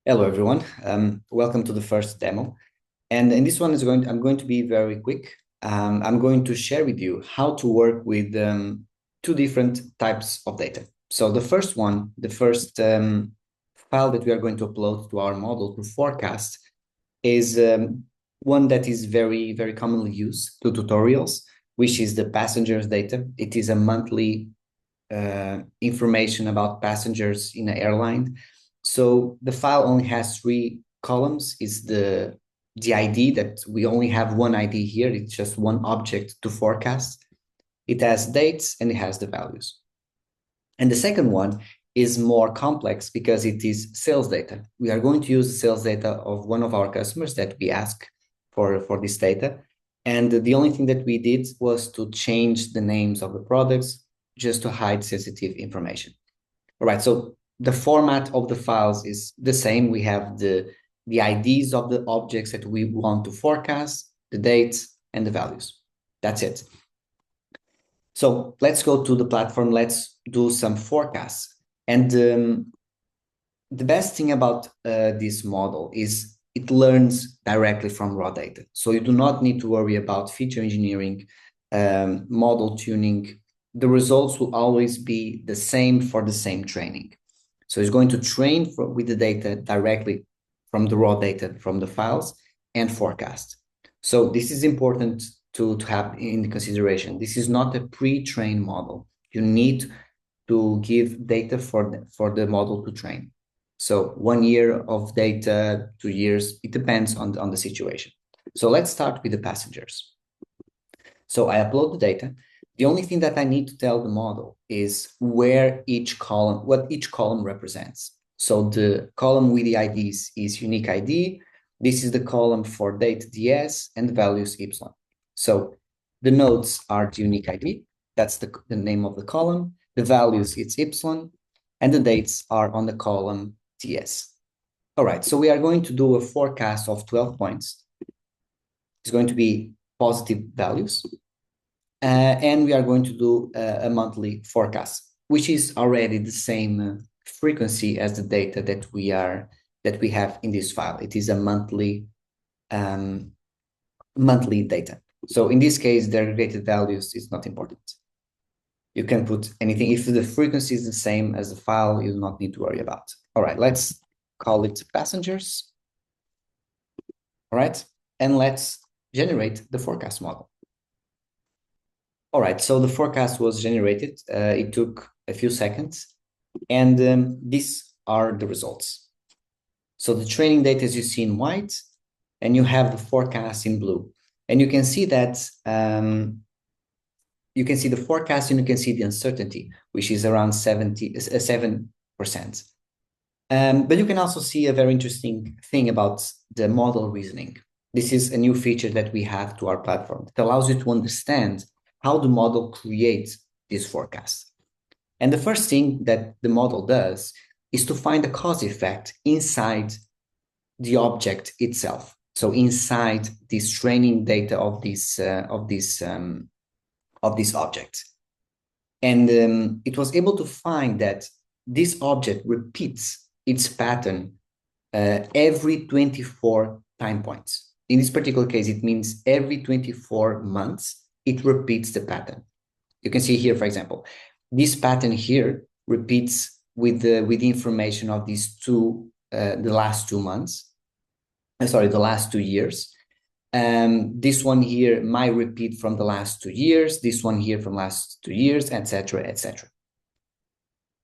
Hello, everyone. Welcome to the first demo. And in this one I'm going to be very quick. I'm going to share with you how to work with two different types of data. So the first one, the first file that we are going to upload to our model to forecast is one that is very, very commonly used to tutorials, which is the passengers data. It is a monthly information about passengers in an airline. So the file only has three columns. Is the ID that we only have one ID here. It's just one object to forecast. It has dates and it has the values. And the second one is more complex because it is sales data. We are going to use the sales data of one of our customers that we ask for this data. And the only thing that we did was to change the names of the products just to hide sensitive information. All right, so the format of the files is the same. We have the IDs of the objects that we want to forecast, the dates, and the values. That's it. So let's go to the platform. Let's do some forecasts. And the best thing about this model is it learns directly from raw data. So you do not need to worry about feature engineering, model tuning. The results will always be the same for the same training. So it's going to train with the data directly from the raw data from the files and forecast. So this is important to have in consideration. This is not a pre-trained model. You need to give data for the model to train. So 1 year of data, 2 years, it depends on the situation. So let's start with the passengers. So I upload the data. The only thing that I need to tell the model is where each column, what each column represents. So the column with the IDs is unique ID. This is the column for date DS and values Y. So the nodes are the unique ID. That's the name of the column. The values, it's Y. And the dates are on the column DS. All right, so we are going to do a forecast of 12 points. It's going to be positive values. And we are going to do a monthly forecast, which is already the same frequency as the data that we have in this file. It is a monthly data. So in this case, the aggregated values is not important. You can put anything. If the frequency is the same as the file, you do not need to worry about. All right, let's call it passengers. All right, and let's generate the forecast model. All right, so the forecast was generated. It took a few seconds, and these are the results. So the training data, as you see, in white, and you have the forecast in blue. And you can see that you can see the forecast and you can see the uncertainty, which is around 7%. But you can also see a very interesting thing about the model reasoning. This is a new feature that we have to our platform. It allows you to understand how the model creates this forecast. And the first thing that the model does is to find a cause effect inside the object itself. So inside this training data of this object. And it was able to find that this object repeats its pattern every 24 time points. In this particular case, it means every 24 months, it repeats the pattern. You can see here, for example, this pattern here repeats with the information of these the last 2 months. The last 2 years. This one here might repeat from the last 2 years. This one here from last 2 years, etc., etc.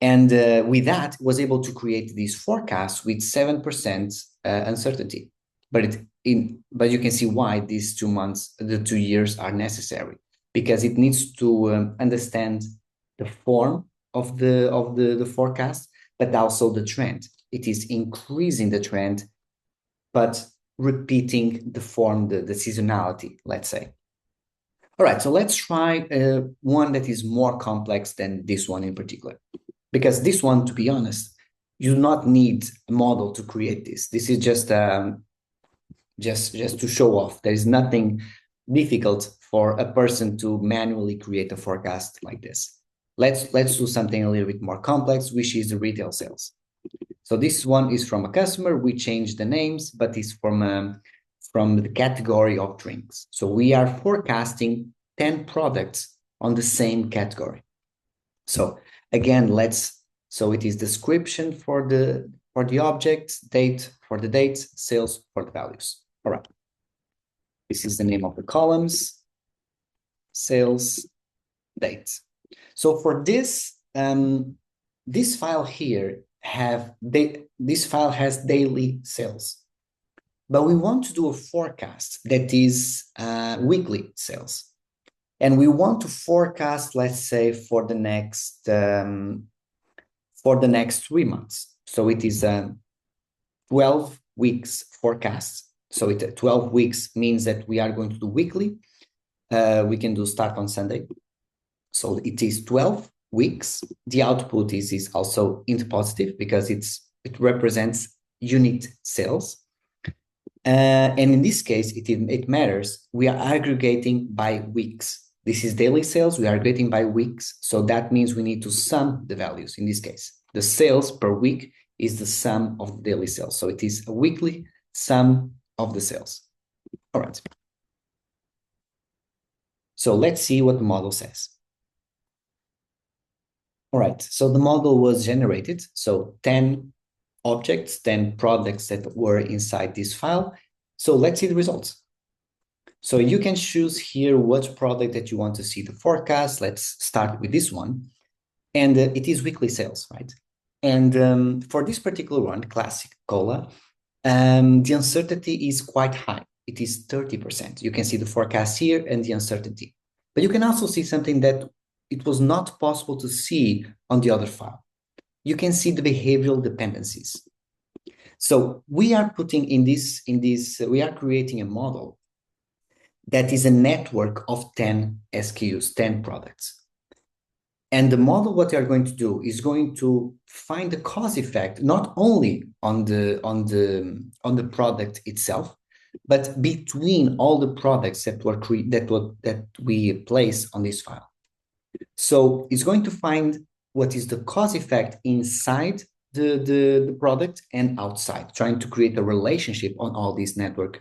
And with that, was able to create these forecasts with 7% uncertainty. But you can see why these 2 months, the 2 years are necessary, because it needs to understand the form of the forecast, but also the trend. It is increasing the trend, but repeating the form, the seasonality, let's say. All right, so let's try one that is more complex than this one in particular. Because this one, to be honest, you do not need a model to create this. This is just to show off. There is nothing difficult for a person to manually create a forecast like this. Let's do something a little bit more complex, which is the retail sales. So this one is from a customer. We changed the names, but it's from the category of drinks. So we are forecasting 10 products on the same category. So again, so it is description for the objects, date for the dates, sales for the values. All right. This is the name of the columns, sales, dates. So for this, this file here this file has daily sales, but we want to do a forecast that is weekly sales. And we want to forecast, let's say, for the next 3 months. So it is 12 weeks forecast. So 12 weeks means that we are going to do weekly. We can do start on Sunday. So it is 12 weeks. The output is also into positive because it represents unit sales. And in this case, it matters. We are aggregating by weeks. This is daily sales. We are aggregating by weeks. So that means we need to sum the values. In this case, the sales per week is the sum of the daily sales. So it is a weekly sum of the sales. All right. So let's see what the model says. All right. So the model was generated. So 10 objects, 10 products that were inside this file. So let's see the results. So you can choose here what product that you want to see the forecast. Let's start with this one. And it is weekly sales, right? And for this particular one, classic cola, the uncertainty is quite high. It is 30%. You can see the forecast here and the uncertainty. But you can also see something that it was not possible to see on the other file. You can see the behavioral dependencies. So we are putting we are creating a model that is a network of 10 SKUs, 10 products. And the model, what they are going to do is going to find the cause effect, not only on the product itself, but between all the products that we place on this file. So it's going to find what is the cause effect inside the product and outside, trying to create a relationship on all this network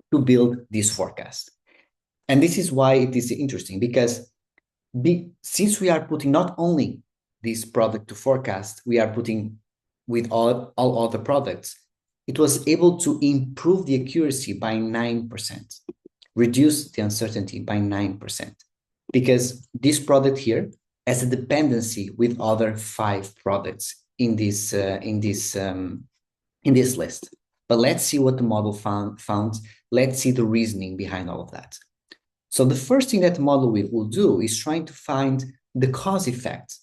to build this forecast. And this is why it is interesting, because since we are putting not only this product to forecast, we are putting with all other products, it was able to improve the accuracy by 9%, reduce the uncertainty by 9%, because this product here has a dependency with other 5 products in this list. But let's see what the model found. Let's see the reasoning behind all of that. So the first thing that the model will do is trying to find the cause effect,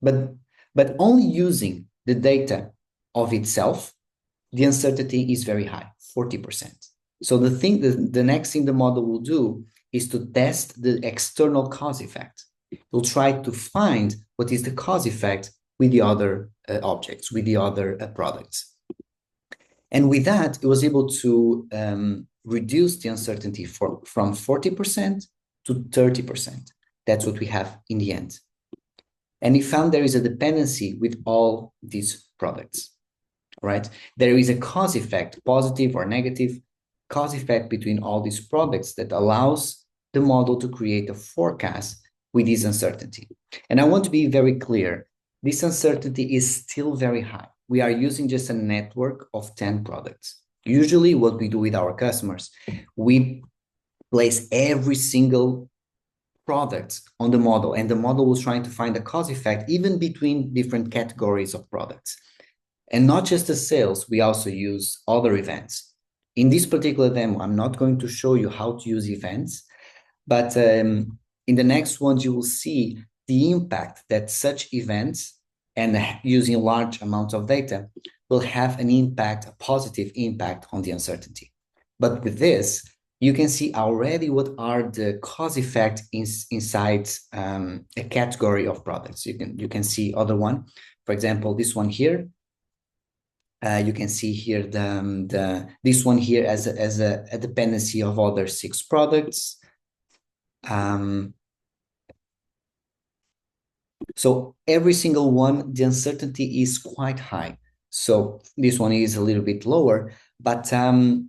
but only using the data of itself, the uncertainty is very high, 40%. So the next thing the model will do is to test the external cause effect. It will try to find what is the cause effect with the other objects, with the other products. And with that, it was able to reduce the uncertainty from 40% to 30%. That's what we have in the end. And he found there is a dependency with all these products, right? There is a cause effect, positive or negative cause effect between all these products that allows the model to create a forecast with this uncertainty. And I want to be very clear, this uncertainty is still very high. We are using just a network of 10 products. Usually what we do with our customers, we place every single product on the model, and the model was trying to find a cause effect even between different categories of products. And not just the sales, we also use other events. In this particular demo, I'm not going to show you how to use events, but in the next ones, you will see the impact that such events and using large amounts of data will have an impact, a positive impact on the uncertainty. But with this, you can see already what are the cause effect inside a category of products. You can see other one, for example, this one here. You can see here this one here as a dependency of other 6 products. So every single one, the uncertainty is quite high. So this one is a little bit lower, but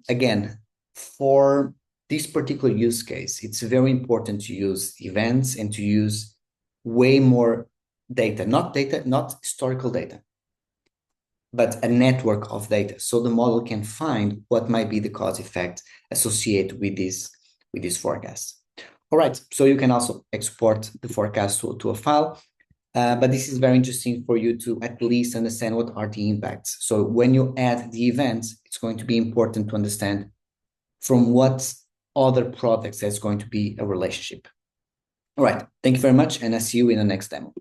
again, for this particular use case, it's very important to use events and to use way more data, not historical data, but a network of data. So the model can find what might be the cause effect associated with this forecast. All right, so you can also export the forecast to a file, but this is very interesting for you to at least understand what are the impacts. So when you add the events, it's going to be important to understand from what other products there's going to be a relationship. All right, thank you very much, and I'll see you in the next demo.